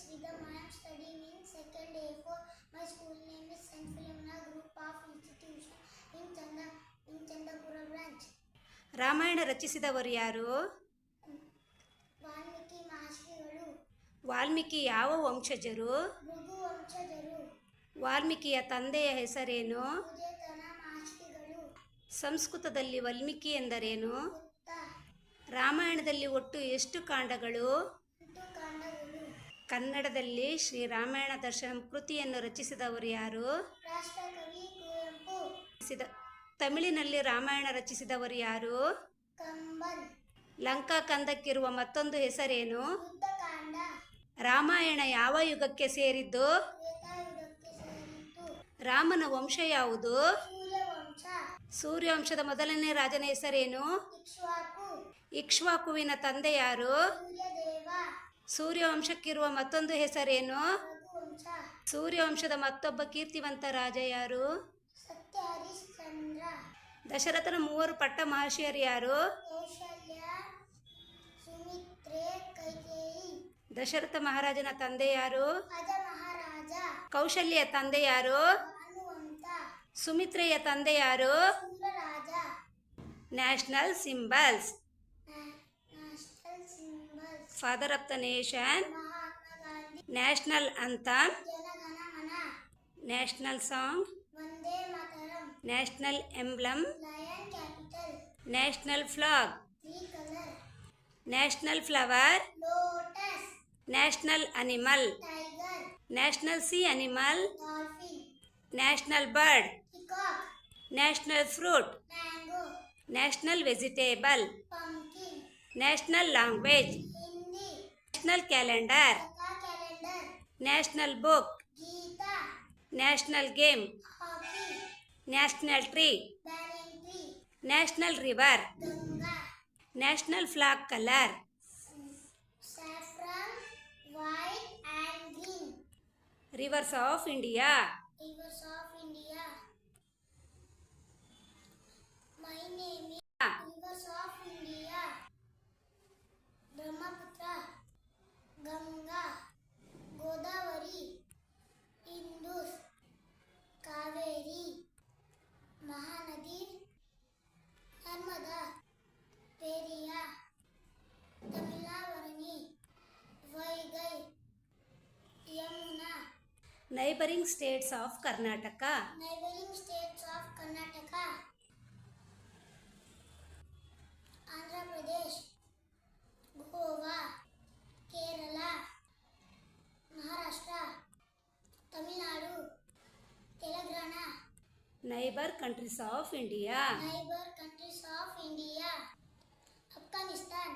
Sridham. I am studying in second A4. My school name is St. Philomena Group of Institution in Chandapura branch. Ramayana ರಚಿಸಿದವರು ಯಾರು? ವಾಲ್ಮೀಕಿ ಮಹರ್ಷಿಗಳು. ವಾಲ್ಮೀಕಿ ಯಾವ ವಂಶಜರು? ಭೃಗು ವಂಶಜರು. ವಾಲ್ಮೀಕಿಯ ತಂದೆಯ ಹೆಸರೇನು? ಉದಯತನ ಮಹರ್ಷಿಗಳು. ಸಂಸ್ಕೃತದಲ್ಲಿ ವಾಲ್ಮೀಕಿ ಎಂದರೇನು? ಉತ್ತ. ರಾಮಾಯಣದಲ್ಲಿ ಒಟ್ಟು ಎಷ್ಟು ಕಾಂಡಗಳು? 8 ಕಾಂಡಗಳು. ಕನ್ನಡದಲ್ಲಿ ಶ್ರೀ ರಾಮಾಯಣ ದರ್ಶನಂ ಕೃತಿಯನ್ನು ರಚಿಸಿದವರು ಯಾರು? ರಾಷ್ಟ್ರಕವಿ ಕುವೆಂಪು. ತಮಿಳಿನಲ್ಲಿ ರಾಮಾಯಣ ರಚಿಸಿದವರು ಯಾರು? ಕಂಬನ್. ಲಂಕಾ ಕಂದಕ್ಕಿರುವ ಮತ್ತೊಂದು ಹೆಸರೇನು? ಯುದ್ಧಕಾಂಡ. ರಾಮಾಯಣ ಯಾವ ಯುಗಕ್ಕೆ ಸೇರಿದ್ದು? ತ್ರೇತಾಯುಗಕ್ಕೆ ಸೇರಿದ್ದು. ರಾಮನ ವಂಶ ಯಾವುದು? ಸೂರ್ಯವಂಶ. ಸೂರ್ಯವಂಶದ ಮೊದಲನೇ ರಾಜನ ಹೆಸರೇನು? ಇಕ್ಷ್ವಾಕು. ಇಕ್ಷ್ವಾಕುವಿನ ತಂದೆ ಯಾರು? ಸೂರ್ಯದೇವ. ಸೂರ್ಯವಂಶಕ್ಕಿರುವ ಮತ್ತೊಂದು ಹೆಸರೇನು? ರಘುವಂಶ. ಸೂರ್ಯವಂಶದ ಮತ್ತೊಬ್ಬ ಕೀರ್ತಿವಂತ ರಾಜ ಯಾರು? ಸತ್ಯ ಹರಿಶ್ಚಂದ್ರ. ದಶರಥನ 3 ಪಟ್ಟ ಮಹರ್ಷಿಯರು ಯಾರು? ಕೌಶಲ್ಯ, ಸುಮಿತ್ರೆ, ಕೈಕೇಯಿ. ದಶರಥ ಮಹಾರಾಜನ ತಂದೆ ಯಾರು? ಅಜ ಮಹಾರಾಜ. ಕೌಶಲ್ಯ ತಂದೆ ಯಾರು? ಹನುಮಂತ. ಸುಮಿತ್ರೆಯ ತಂದೆ ಯಾರು? Shoorraja. National symbols. National symbols. Father of the nation. Mahatma Gandhi. National anthem. Jana Gana Mana. National song. Vande Mataram. National emblem. Lion capital. National flag. 3 colour. National flower. Lotus. National animal. Tiger. National sea animal. Dolphin. National bird. Peacock. National fruit. Mango. National vegetable. Pumpkin. National language. Hindi. National calendar. ಲತಾ calendar. National book. Gita. National game. Hockey. National tree. Banyan tree. National river. Ganga. National flag colour. saffron, white and green. Rivers of India. Rivers of India. My name is Rivers of India. Brahmaputra, Ganga, Godavari, Indus, Kaveri, Mahanadi, Narmada, Periya, Tamilavarani, Vaigai, Yamuna. Neighbouring States of Karnataka. Neighboring states of Karnataka, Andhra Pradesh, Goa, Kerala, Maharashtra, Tamil Nadu, Telangana. Neighbour countries of India. Neighbor countries of India, Afghanistan,